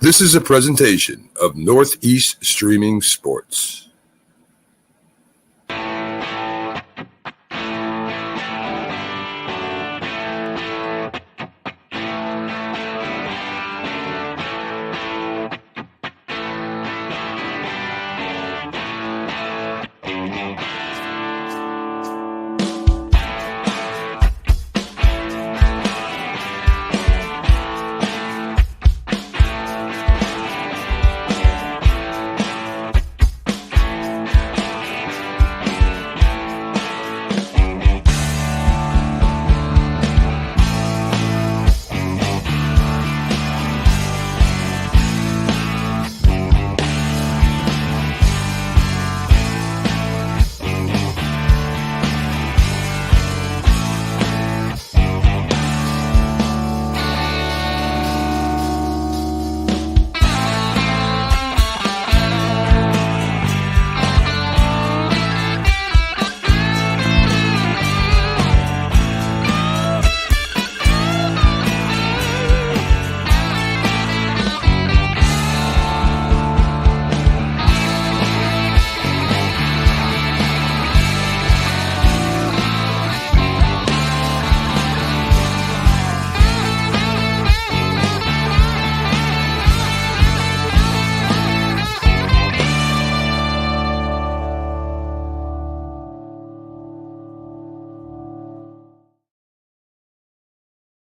This is a presentation of Northeast Streaming Sports.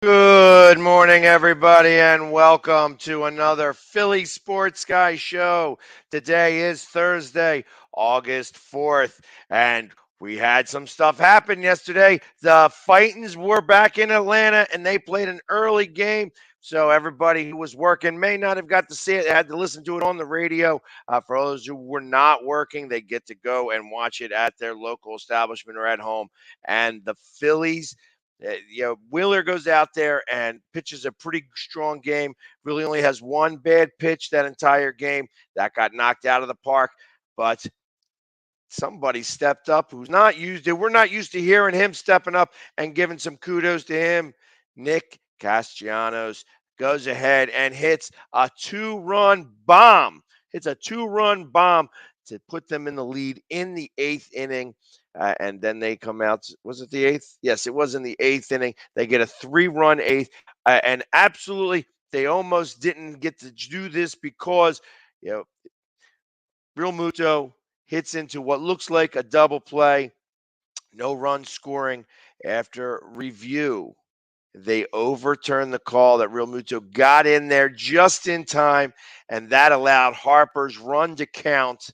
Good morning, everybody, and welcome to another Philly Sports Guy show. Today is Thursday, August 4th, and we had some stuff happen yesterday. The Fightins were back in Atlanta, and they played an early game. So everybody who was working may not have got to see it. They had to listen to it on the radio. For those who were not working, they get to go and watch it at their local establishment or at home. And the Phillies Wheeler goes out there and pitches a pretty strong game. Really only has one bad pitch that entire game that got knocked out of the park. But somebody stepped up who's not used to. We're not used to hearing him stepping up and giving some kudos to him. Nick Castellanos goes ahead and hits a two-run bomb. It's a two-run bomb to put them in the lead in the eighth inning. And then they come out. Was it the eighth? Yes, it was in the eighth inning. They get a three-run eighth. And absolutely, they almost didn't get to do this because, Real Muto hits into what looks like a double play. No run scoring after review. They overturned the call that Real Muto got in there just in time, and that allowed Harper's run to count.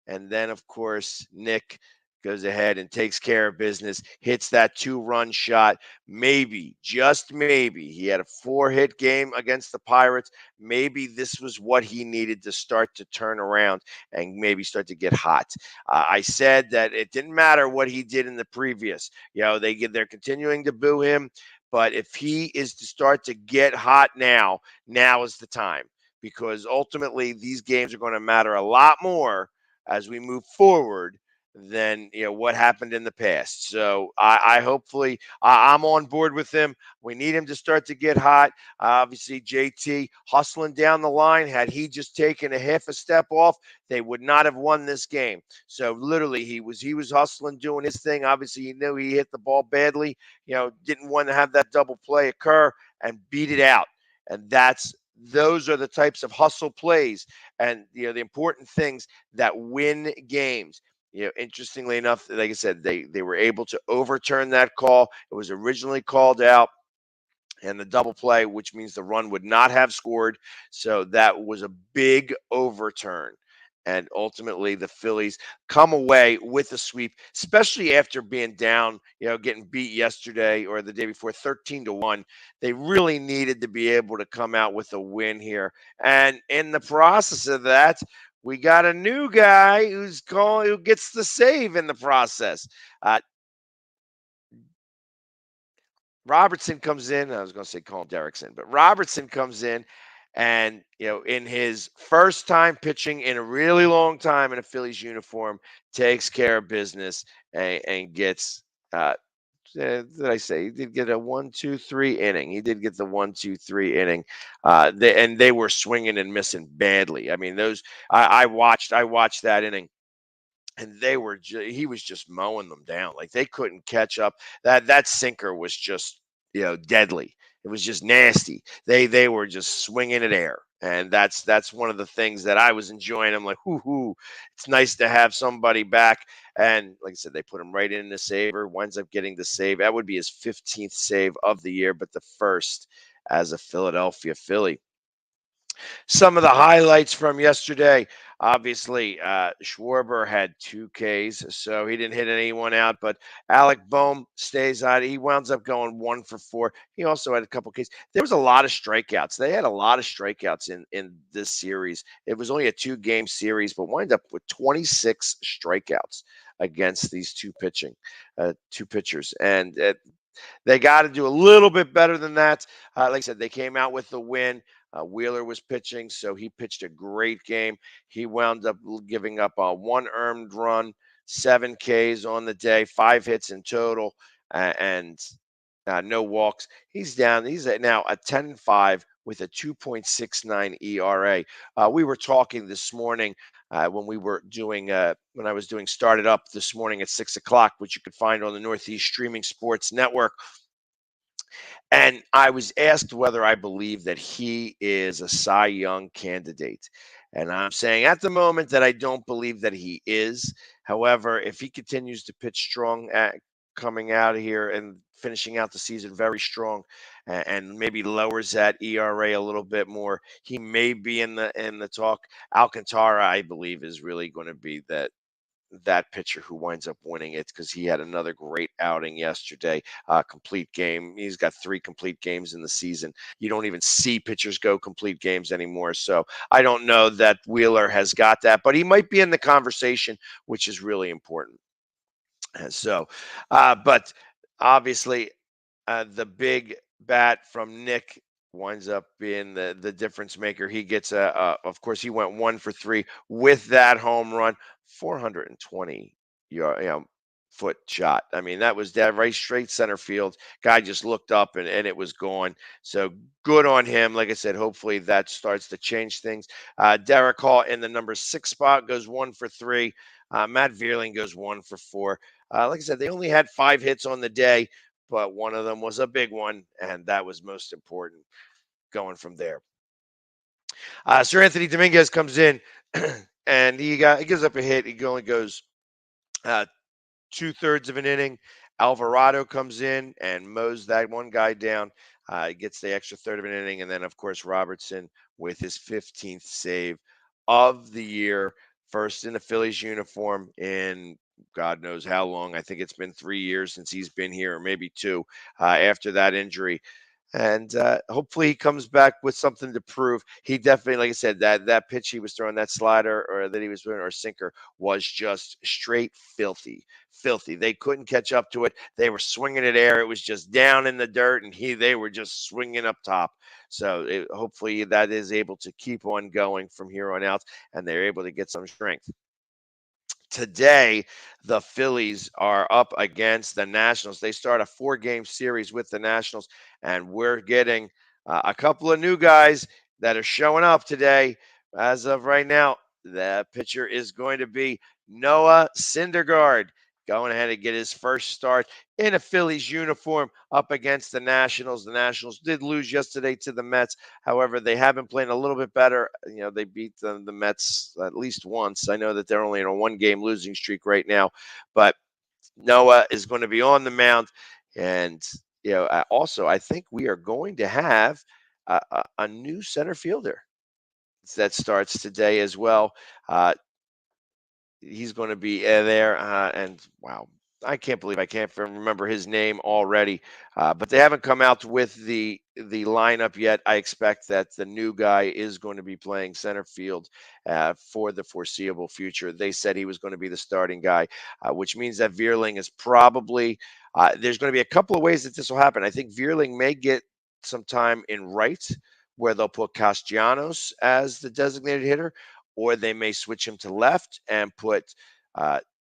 And then, of course, Nick goes ahead and takes care of business, hits that two-run shot. Maybe, just maybe, he had a four-hit game against the Pirates. Maybe this was what he needed to start to turn around and maybe start to get hot. I said that it didn't matter what he did in the previous. They're continuing to boo him. But if he is to start to get hot now is the time, because ultimately these games are going to matter a lot more as we move forward than what happened in the past. So I hopefully I'm on board with him. We need him to start to get hot. Obviously, JT hustling down the line. Had he just taken a half a step off, they would not have won this game. So literally, he was hustling, doing his thing. Obviously, he knew he hit the ball badly. Didn't want to have that double play occur and beat it out. And those are the types of hustle plays and the important things that win games. Interestingly enough, like I said, they were able to overturn that call. It was originally called out and the double play, which means the run would not have scored. So that was a big overturn. And ultimately, the Phillies come away with a sweep, especially after being down, getting beat yesterday or the day before 13-1. They really needed to be able to come out with a win here. And in the process of that, we got a new guy who gets the save in the process. Robertson comes in. I was going to say Colin Derrickson, but Robertson comes in and, in his first time pitching in a really long time in a Phillies uniform, takes care of business and gets did I say he did get a 1-2-3 inning? He did get the 1-2-3 inning. They were swinging and missing badly. I mean, those I watched that inning, and he was just mowing them down. Like they couldn't catch up. That sinker was just deadly. It was just nasty. They were just swinging at air, and that's one of the things that I was enjoying. I'm like, hoo, it's nice to have somebody back. And like I said, they put him right in the saver. Winds up getting the save. That would be his 15th save of the year, but the first as a Philadelphia Philly. Some of the highlights from yesterday, obviously, Schwarber had 2 Ks, so he didn't hit anyone out. But Alec Boehm stays on. He winds up going 1 for 4. He also had a couple Ks. There was a lot of strikeouts. They had a lot of strikeouts in this series. It was only a 2-game series, but wind up with 26 strikeouts against these two pitchers, and they got to do a little bit better than that. Like I said, they came out with the win. Wheeler was pitching, so he pitched a great game. He wound up giving up 1 earned run, 7 Ks on the day, 5 hits in total, and no walks. He's down. He's at now a 10-5 with a 2.69 ERA. We were talking this morning when I was doing Started Up this morning at 6 o'clock, which you could find on the Northeast Streaming Sports Network. And I was asked whether I believe that he is a Cy Young candidate. And I'm saying at the moment that I don't believe that he is. However, if he continues to pitch strong coming out of here and finishing out the season very strong, and maybe lowers that ERA a little bit more, he may be in the talk. Alcantara, I believe, is really going to be that pitcher who winds up winning it, because he had another great outing yesterday. Complete game. He's got 3 complete games in the season. You don't even see pitchers go complete games anymore. So I don't know that Wheeler has got that, but he might be in the conversation, which is really important. But obviously, the big bat from Nick winds up being the difference maker. He gets of course, he went 1 for 3 with that home run, 420 foot shot. I mean, that was dead right straight center field. Guy just looked up and it was gone. So good on him. Like I said, hopefully that starts to change things. Derek Hall in the number 6 spot goes 1 for 3. Matt Vierling goes 1 for 4. Like I said, they only had 5 hits on the day, but one of them was a big one, and that was most important going from there. Sir Anthony Dominguez comes in, and he gives up a hit. He only goes 2/3 of an inning. Alvarado comes in and mows that one guy down. Gets the extra third of an inning, and then of course Robertson with his 15th save of the year, first in the Phillies uniform in God knows how long. I think it's been 3 years since he's been here, or maybe 2, after that injury. And hopefully he comes back with something to prove. He definitely, like I said, that pitch he was throwing, that slider or that he was throwing, or sinker, was just straight filthy. Filthy. They couldn't catch up to it. They were swinging it air. It was just down in the dirt, and they were just swinging up top. So hopefully that is able to keep on going from here on out, and they're able to get some strength. Today, the Phillies are up against the Nationals. They start a 4-game series with the Nationals, and we're getting a couple of new guys that are showing up today. As of right now, the pitcher is going to be Noah Syndergaard, going ahead and get his first start in a Phillies uniform up against the Nationals. The Nationals did lose yesterday to the Mets. However, they have been playing a little bit better. They beat the Mets at least once. I know that they're only in a 1-game losing streak right now, but Noah is going to be on the mound. And, also, I think we are going to have a new center fielder that starts today as well. He's going to be there. And wow, I can't believe I can't remember his name already. But they haven't come out with the lineup yet. I expect that the new guy is going to be playing center field for the foreseeable future. They said he was going to be the starting guy, which means that Vierling is probably there's going to be a couple of ways that this will happen. I think Vierling may get some time in right, where they'll put Castellanos as the designated hitter, or they may switch him to left and put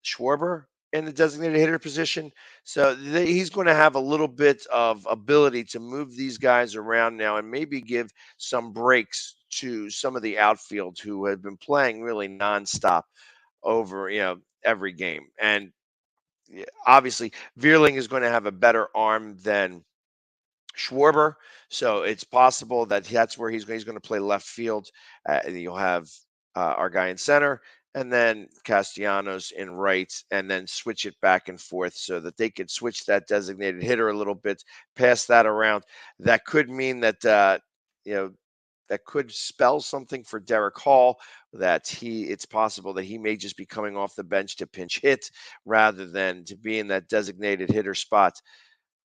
Schwarber in the designated hitter position. So he's going to have a little bit of ability to move these guys around now and maybe give some breaks to some of the outfield who have been playing really nonstop over, every game. And obviously, Vierling is going to have a better arm than Schwarber, so it's possible that that's where he's going to play left field. And you'll have our guy in center, and then Castellanos in right, and then switch it back and forth so that they could switch that designated hitter a little bit, pass that around. That could mean that that could spell something for Derek Hall, that it's possible that he may just be coming off the bench to pinch hit rather than to be in that designated hitter spot.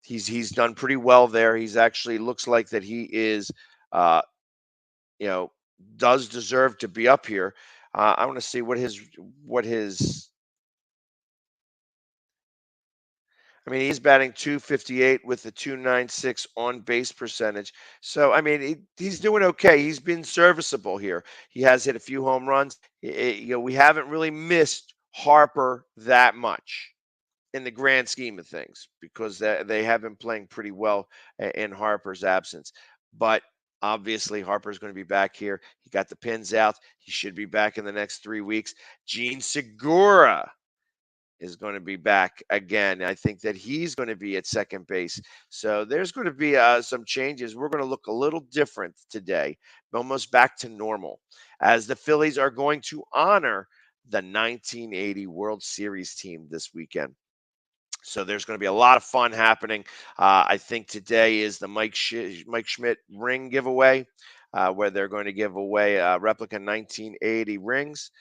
He's done pretty well there. He's actually looks like that he is, does deserve to be up here. I want to see what his. I mean, he's batting .258 with a .296 on base percentage. So, I mean, he's doing okay. He's been serviceable here. He has hit a few home runs. We haven't really missed Harper that much in the grand scheme of things, because they have been playing pretty well in Harper's absence. But obviously, Harper's going to be back here. He got the pins out. He should be back in the next 3 weeks. Gene Segura is going to be back again. I think that he's going to be at second base. So there's going to be some changes. We're going to look a little different today, almost back to normal, as the Phillies are going to honor the 1980 World Series team this weekend. So there's going to be a lot of fun happening. I think today is the Mike Schmidt ring giveaway, where they're going to give away replica 1980 rings.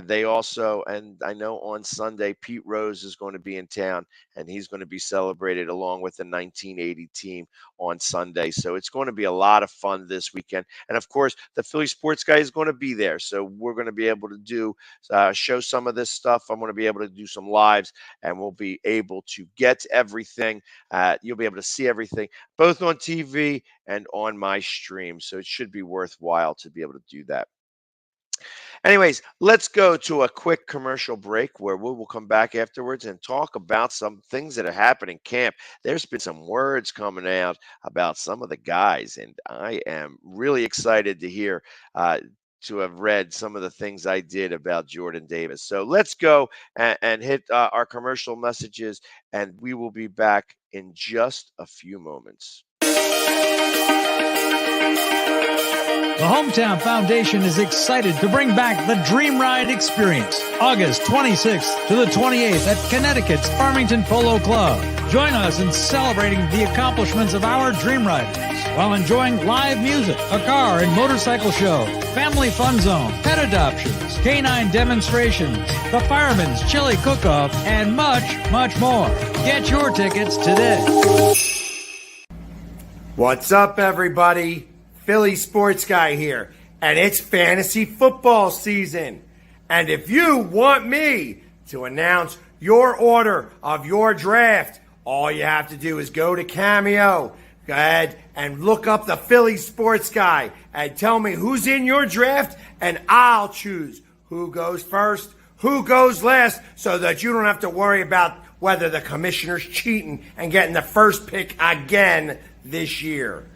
They also, and I know on Sunday, Pete Rose is going to be in town, and he's going to be celebrated along with the 1980 team on Sunday. So it's going to be a lot of fun this weekend. And of course, the Philly Sports Guy is going to be there. So we're going to be able to show some of this stuff. I'm going to be able to do some lives, and we'll be able to get everything. You'll be able to see everything, both on TV and on my stream. So it should be worthwhile to be able to do that. Anyways, let's go to a quick commercial break where we will come back afterwards and talk about some things that are happening in camp. There's been some words coming out about some of the guys, and I am really excited to hear, to have read some of the things I did about Jordan Davis. So let's go and hit our commercial messages, and we will be back in just a few moments. The Hometown Foundation is excited to bring back the Dream Ride Experience, August 26th to the 28th at Connecticut's Farmington Polo Club. Join us in celebrating the accomplishments of our Dream Riders while enjoying live music, a car and motorcycle show, family fun zone, pet adoptions, canine demonstrations, the Fireman's Chili Cook-Off, and much, much more. Get your tickets today. What's up, everybody? Philly Sports Guy here, and it's fantasy football season. And if you want me to announce your order of your draft, all you have to do is go to Cameo. Go ahead and look up the Philly Sports Guy and tell me who's in your draft, and I'll choose who goes first, who goes last, so that you don't have to worry about whether the commissioner's cheating and getting the first pick again this year.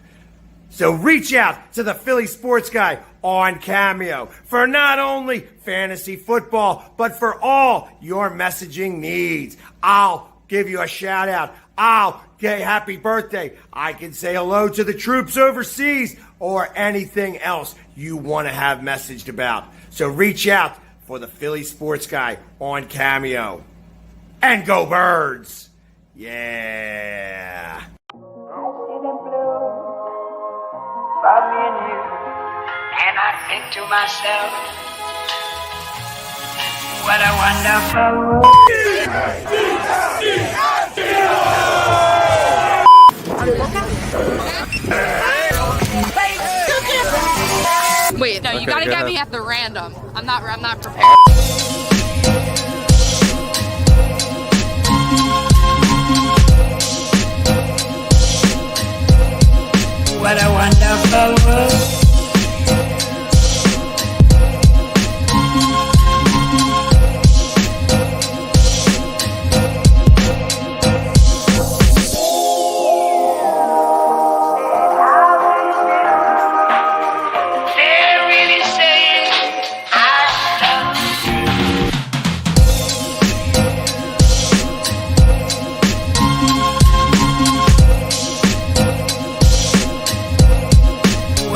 So reach out to the Philly Sports Guy on Cameo for not only fantasy football, but for all your messaging needs. I'll give you a shout out. I'll get happy birthday. I can say hello to the troops overseas, or anything else you want to have messaged about. So reach out for the Philly Sports Guy on Cameo. And go Birds! Yeah! About me and you, and I think to myself, what a wonderful world. Wait, no, you gotta get me at the random. I'm not prepared. What a wonderful world.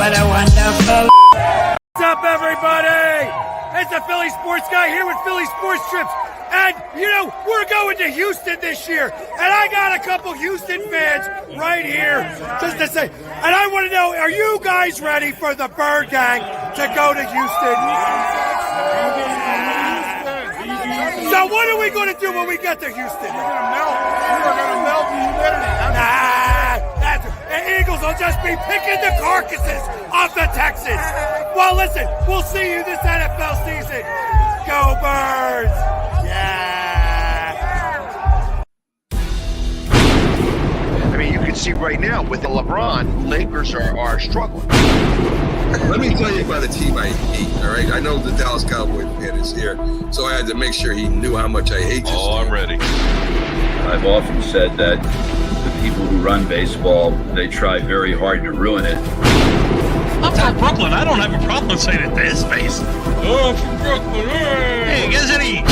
What a wonderful. What's up, everybody? It's the Philly Sports Guy here with Philly Sports Trips. And, we're going to Houston this year. And I got a couple Houston fans right here just to say, and I want to know, are you guys ready for the Bird Gang to go to Houston? So what are we going to do when we get to Houston? We're going to melt. We're going to melt the humidity. The Eagles will just be picking the carcasses off the Texans. Well, listen, we'll see you this NFL season. Go Birds! Yeah! I mean, you can see right now with LeBron, Lakers are struggling. Let me tell you about a team I hate, all right? I know the Dallas Cowboys fan is here, so I had to make sure he knew how much I hate this team. I'm ready. I've often said that the people who run baseball, they try very hard to ruin it. I'm from Brooklyn. I don't have a problem saying it to his face. Oh, I'm from Brooklyn. Hey, get any?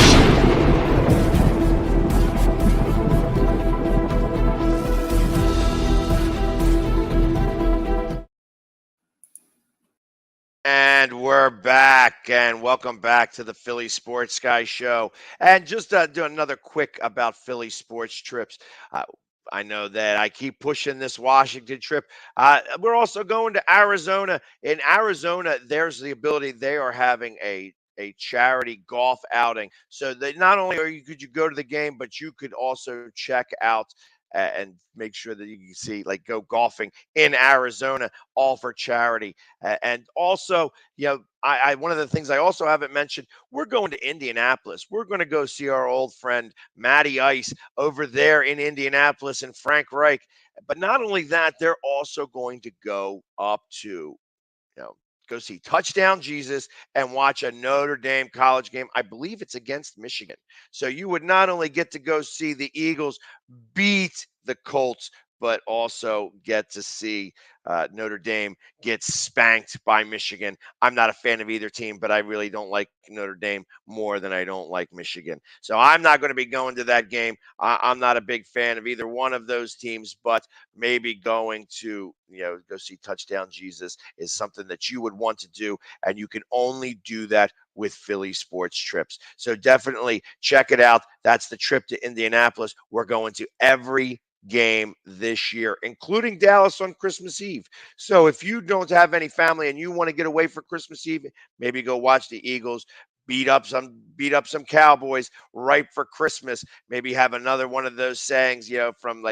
And we're back, and welcome back to the Philly Sports Guy Show. And just do another quick about Philly Sports Trips. I know that I keep pushing this Washington trip. We're also going to Arizona. In Arizona, there's the ability, they are having a charity golf outing. So that not only could you go to the game, but you could also check out and make sure that you can see, like, go golfing in Arizona, all for charity. And also, I one of the things I also haven't mentioned, we're going to Indianapolis. We're going to go see our old friend Matty Ice over there in Indianapolis and Frank Reich. But not only that, they're also going to go up to, go see Touchdown Jesus and watch a Notre Dame college game. I believe it's against Michigan. So you would not only get to go see the Eagles beat the Colts, but also get to see Notre Dame get spanked by Michigan. I'm not a fan of either team, but I really don't like Notre Dame more than I don't like Michigan. So I'm not going to be going to that game. I'm not a big fan of either one of those teams, but maybe going to, go see Touchdown Jesus is something that you would want to do, and you can only do that with Philly Sports Trips. So definitely check it out. That's the trip to Indianapolis. We're going to every game this year, including Dallas on Christmas Eve. So if you don't have any family and you want to get away for Christmas Eve, maybe go watch the Eagles beat up some Cowboys right for Christmas. Maybe have another one of those sayings, from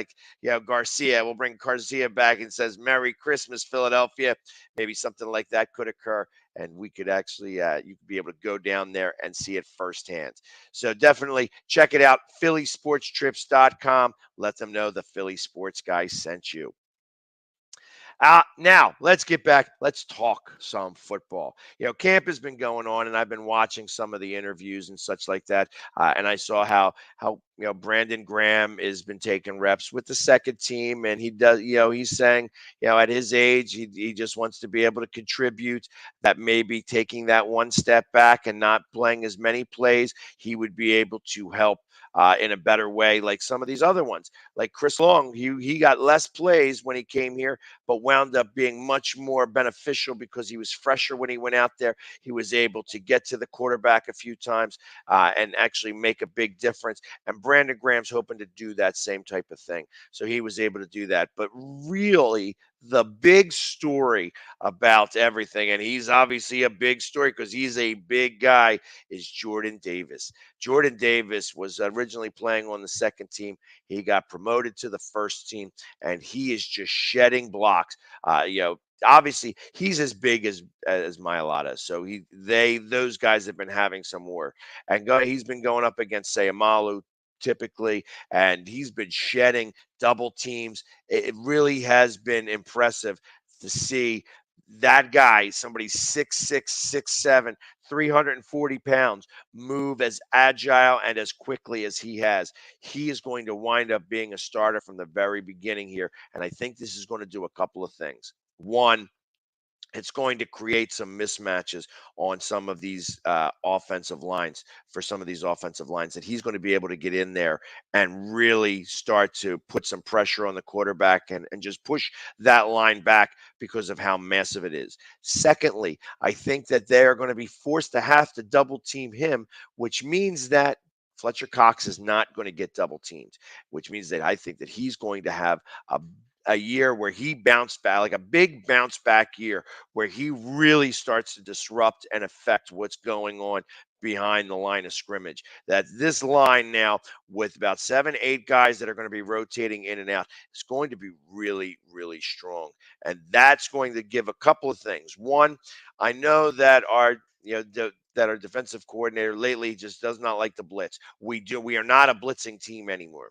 Garcia. We'll bring Garcia back and says, "Merry Christmas, Philadelphia." Maybe something like that could occur. And we could actually, you could be able to go down there and see it firsthand. So definitely check it out, phillysportstrips.com. Let them know the Philly Sports Guy sent you. Now, let's get back. Let's talk some football. Camp has been going on, and I've been watching some of the interviews and such like that. And I saw how Brandon Graham has been taking reps with the second team, and he does. He's saying, at his age, he just wants to be able to contribute. That maybe taking that one step back and not playing as many plays, he would be able to help in a better way, like some of these other ones. Like Chris Long, he got less plays when he came here, but wound up being much more beneficial because he was fresher when he went out there. He was able to get to the quarterback a few times and actually make a big difference. And Brandon Graham's hoping to do that same type of thing. So he was able to do that. But really, the big story about everything, and he's obviously a big story because he's a big guy, is Jordan Davis. Jordan Davis was originally playing on the second team. He got promoted to the first team, and he is just shedding blocks. Obviously, he's as big as Mailata, so those guys have been having some work, and he's been going up against Sayamalu typically, and he's been shedding double teams. It really has been impressive to see that guy, somebody 6'6", 6'7", 340 pounds, move as agile and as quickly as he has. He is going to wind up being a starter from the very beginning here, and I think this is going to do a couple of things. One, it's going to create some mismatches on some of these offensive lines for some of these offensive lines that he's going to be able to get in there and really start to put some pressure on the quarterback and just push that line back because of how massive it is. Secondly, I think that they are going to be forced to have to double team him, which means that Fletcher Cox is not going to get double teamed, which means that I think that he's going to have a year where he bounced back, like a big bounce back year, where he really starts to disrupt and affect what's going on behind the line of scrimmage. That this line now, with about 7, 8 guys that are going to be rotating in and out, is going to be really, really strong. And that's going to give a couple of things. One, I know that that our defensive coordinator lately just does not like the blitz. We are not a blitzing team anymore.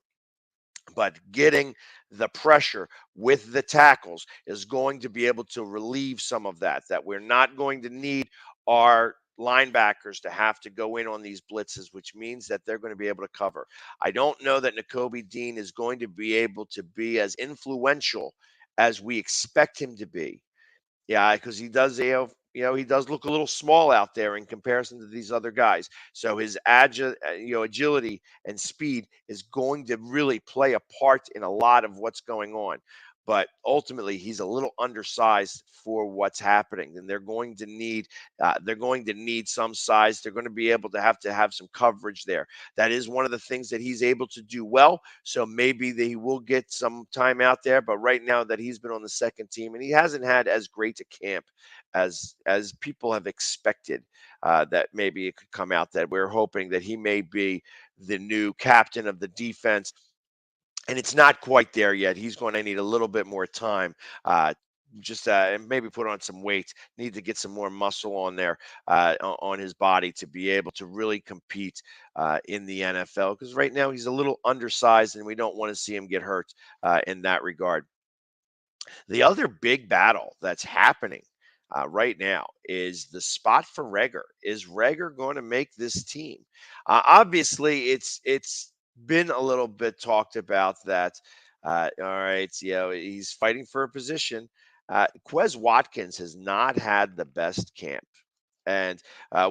But getting the pressure with the tackles is going to be able to relieve some of that we're not going to need our linebackers to have to go in on these blitzes, which means that they're going to be able to cover. I don't know that Nakobe Dean is going to be able to be as influential as we expect him to be. Yeah, because he does, he does look a little small out there in comparison to these other guys. So his agility and speed is going to really play a part in a lot of what's going on. But ultimately, he's a little undersized for what's happening, and they're going to need some size. They're going to be able to have some coverage there. That is one of the things that he's able to do well. So maybe he will get some time out there. But right now that he's been on the second team and he hasn't had as great a camp as people have expected, that maybe it could come out that we're hoping that he may be the new captain of the defense. And it's not quite there yet. He's going to need a little bit more time. And maybe put on some weight. Need to get some more muscle on there on his body to be able to really compete in the NFL. Because right now he's a little undersized, and we don't want to see him get hurt in that regard. The other big battle that's happening right now is the spot for Reagor. Is Reagor going to make this team? Obviously, it's been a little bit talked about that. All right, he's fighting for a position. Quez Watkins has not had the best camp. And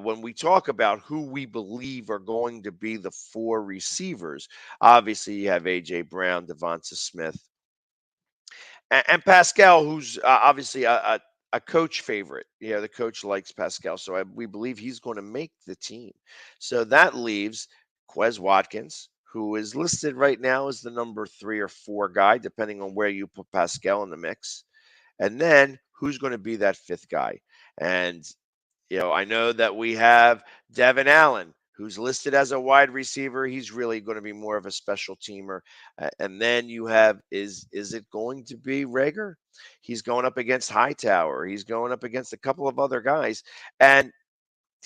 when we talk about who we believe are going to be the 4 receivers, obviously you have A.J. Brown, Devonta Smith, and Pascal, who's obviously a coach favorite. The coach likes Pascal, so we believe he's going to make the team. So that leaves Quez Watkins, who is listed right now as the number 3 or 4 guy, depending on where you put Pascal in the mix. And then who's going to be that 5th guy? And, I know that we have Devin Allen, who's listed as a wide receiver. He's really going to be more of a special teamer. And then you have, is it going to be Reagor? He's going up against Hightower. He's going up against a couple of other guys. And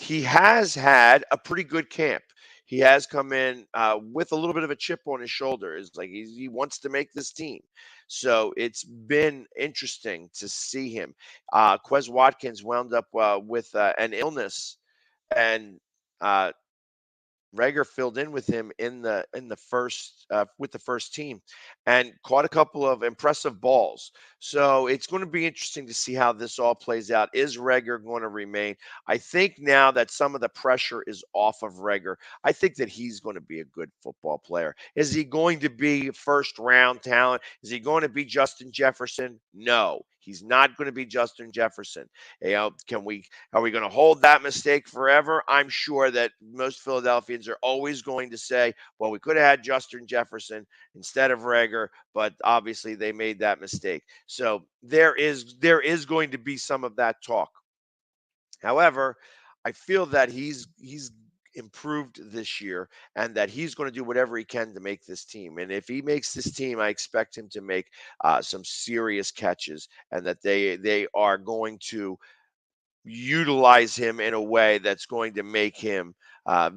he has had a pretty good camp. He has come in with a little bit of a chip on his shoulder. It's like he wants to make this team. So it's been interesting to see him. Quez Watkins wound up with an illness, and Reagor filled in with him in the first with the first team and caught a couple of impressive balls. So it's going to be interesting to see how this all plays out. Is Reagor going to remain? I think now that some of the pressure is off of Reagor, I think that he's going to be a good football player. Is he going to be first round talent? Is he going to be Justin Jefferson? No, he's not going to be Justin Jefferson. Are we going to hold that mistake forever? I'm sure that most Philadelphians are always going to say, well, we could have had Justin Jefferson instead of Reagor, but obviously they made that mistake. So there is going to be some of that talk. However, I feel that he's improved this year and that he's going to do whatever he can to make this team. And if he makes this team, I expect him to make some serious catches, and that they are going to utilize him in a way that's going to make him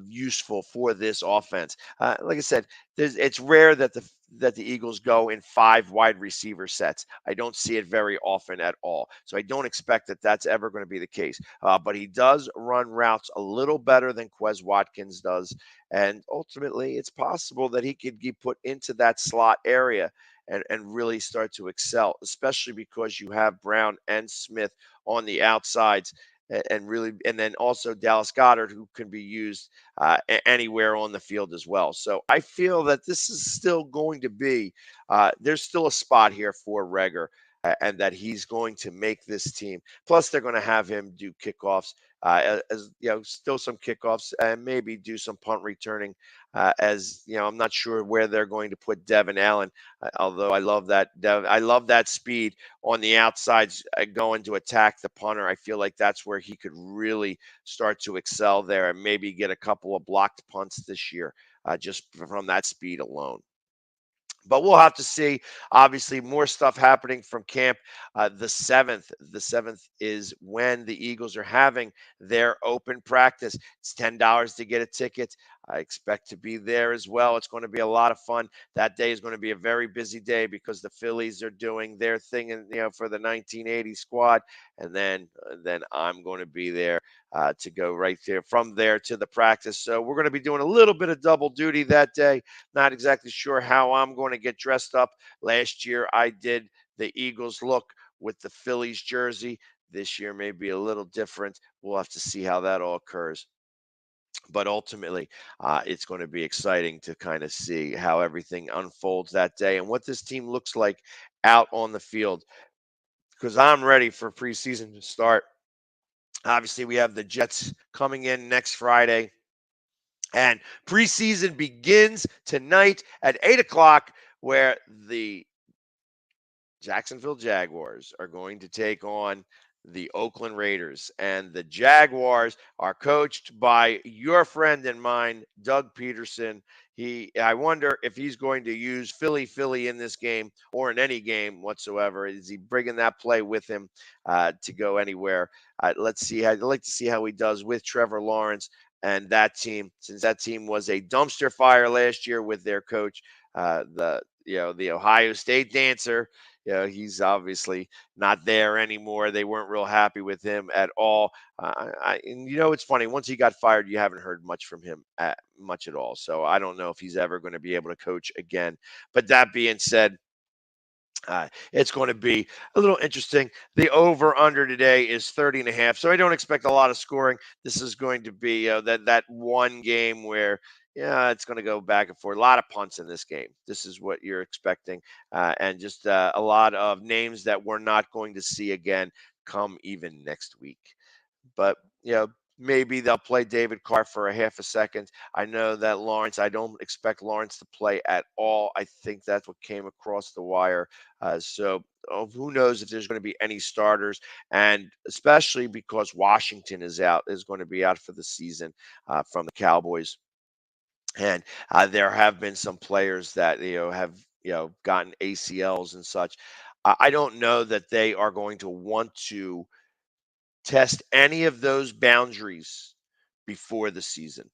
useful for this offense. Like I said, it's rare that the Eagles go in 5 wide receiver sets. I don't see it very often at all. So I don't expect that that's ever going to be the case. But he does run routes a little better than Quez Watkins does. And ultimately, it's possible that he could get put into that slot area and really start to excel, especially because you have Brown and Smith on the outsides, and really, and then also Dallas Goddard, who can be used anywhere on the field as well. So I feel that this is still going to be, there's still a spot here for Reagor, and that he's going to make this team. Plus, they're going to have him do kickoffs, as you know, still some kickoffs, and maybe do some punt returning. As you know, I'm not sure where they're going to put Devin Allen, although I love that. I love that speed on the outsides, going to attack the punter. I feel like that's where he could really start to excel there, and maybe get a couple of blocked punts this year, just from that speed alone. But we'll have to see. Obviously, more stuff happening from camp. The 7th. The 7th is when the Eagles are having their open practice. It's $10 to get a ticket. I expect to be there as well. It's going to be a lot of fun. That day is going to be a very busy day because the Phillies are doing their thing, and for the 1980 squad, and then I'm going to be there to go right there from there to the practice. So we're going to be doing a little bit of double duty that day. Not exactly sure how I'm going to get dressed up. Last year I did the Eagles look with the Phillies jersey. This year may be a little different. We'll have to see how that all occurs. But ultimately, it's going to be exciting to kind of see how everything unfolds that day and what this team looks like out on the field, because I'm ready for preseason to start. Obviously, we have the Jets coming in next Friday, and preseason begins tonight at 8 o'clock, where the Jacksonville Jaguars are going to take on the Oakland Raiders. And the Jaguars are coached by your friend and mine, Doug Peterson. I wonder if he's going to use Philly in this game, or in any game whatsoever. Is he bringing that play with him to go anywhere? Let's see. I'd like to see how he does with Trevor Lawrence and that team, since that team was a dumpster fire last year with their coach, the Ohio State dancer. He's obviously not there anymore. They weren't real happy with him at all. And it's funny. Once he got fired, you haven't heard much from him much at all. So I don't know if he's ever going to be able to coach again. But that being said, it's going to be a little interesting. The over-under today is 30.5, so I don't expect a lot of scoring. This is going to be that one game where it's going to go back and forth. A lot of punts in this game. This is what you're expecting, and just a lot of names that we're not going to see again come even next week. But maybe they'll play David Carr for a half a second. I know that I don't expect Lawrence to play at all. I think that's what came across the wire. So who knows if there's going to be any starters, and especially because Washington is going to be out for the season from the Cowboys. And there have been some players that have gotten ACLs and such. I don't know that they are going to want to test any of those boundaries before the season.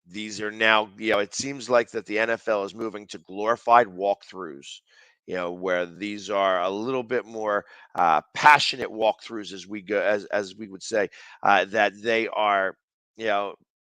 These are now, it seems like that the NFL is moving to glorified walkthroughs, where these are a little bit more passionate walkthroughs, as we go, as we would say, that they are,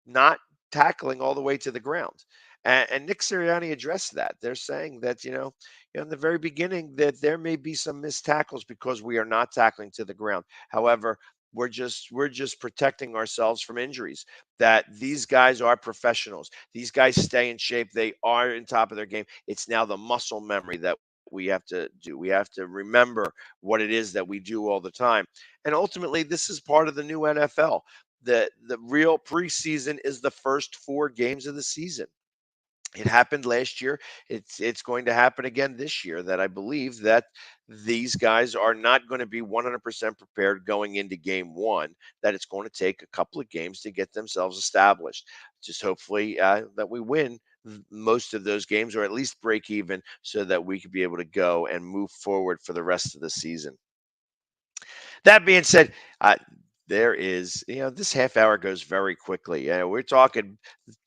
not tackling all the way to the ground. And Nick Sirianni addressed that. They're saying that, in the very beginning, that there may be some missed tackles because we are not tackling to the ground. However, we're just protecting ourselves from injuries. That these guys are professionals. These guys stay in shape. They are in top of their game. It's now the muscle memory that we have to do. We have to remember what it is that we do all the time. And ultimately, this is part of the new NFL. The real preseason is the first 4 games of the season. It happened last year. It's going to happen again this year. That I believe that these guys are not going to be 100% prepared going into game 1. That it's going to take a couple of games to get themselves established. Just hopefully that we win most of those games, or at least break even, so that we could be able to go and move forward for the rest of the season. That being said, there is, this half hour goes very quickly. We're talking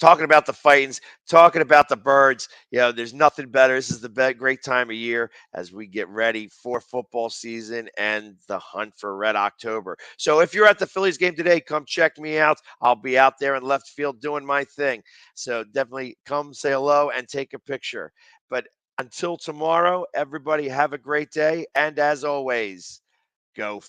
about the Fightins, talking about the Birds. There's nothing better. This is the great time of year as we get ready for football season and the hunt for Red October. So if you're at the Phillies game today, come check me out. I'll be out there in left field doing my thing. So definitely come say hello and take a picture. But until tomorrow, everybody have a great day. And as always, go